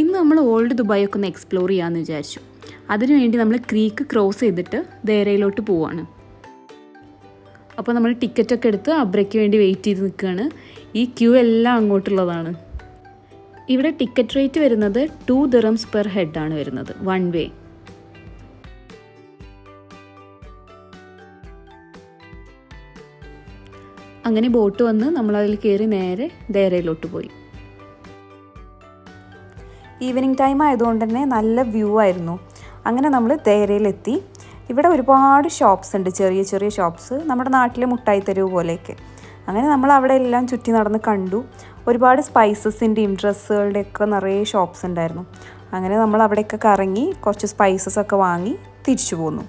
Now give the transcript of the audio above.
ഇന്ന് നമ്മൾ old Dubai ഒക്കെ ഒന്ന് എക്സ്പ്ലോർ ചെയ്യാമെന്ന് വിചാരിച്ചു. അതിനുവേണ്ടി നമ്മൾ ക്രീക്ക് ക്രോസ് ചെയ്തിട്ട് ദേരയിലോട്ട് പോവാണ്. അപ്പോൾ നമ്മൾ ടിക്കറ്റൊക്കെ എടുത്ത് അബ്രയ്ക്ക് വേണ്ടി വെയിറ്റ് ചെയ്ത് നിൽക്കുകയാണ്. ഈ ക്യൂ എല്ലാം അങ്ങോട്ടുള്ളതാണ്. ഇവിടെ ടിക്കറ്റ് റേറ്റ് വരുന്നത് 2 dirhams പെർ ഹെഡാണ് വരുന്നത്, 1 വേ. അങ്ങനെ ബോട്ട് വന്ന് നമ്മളതിൽ കയറി നേരെ ദേരയിലോട്ട് പോയി. ഈവനിങ് ടൈം ആയതുകൊണ്ട് തന്നെ നല്ല വ്യൂ ആയിരുന്നു. അങ്ങനെ നമ്മൾ ദേരയിലെത്തി. ഇവിടെ ഒരുപാട് ഷോപ്സ് ഉണ്ട്, ചെറിയ ചെറിയ ഷോപ്സ്, നമ്മുടെ നാട്ടിലെ മുട്ടായി തെരുവ് പോലെയൊക്കെ. അങ്ങനെ നമ്മൾ അവിടെ എല്ലാം ചുറ്റി നടന്ന് കണ്ടു. ഒരുപാട് സ്പൈസസിൻ്റെയും ഡ്രസ്സുകളുടെയൊക്കെ നിറയെ ഷോപ്സ് ഉണ്ടായിരുന്നു. അങ്ങനെ നമ്മൾ അവിടെയൊക്കെ കറങ്ങി കുറച്ച് സ്പൈസസ് ഒക്കെ വാങ്ങി തിരിച്ചു പോന്നു.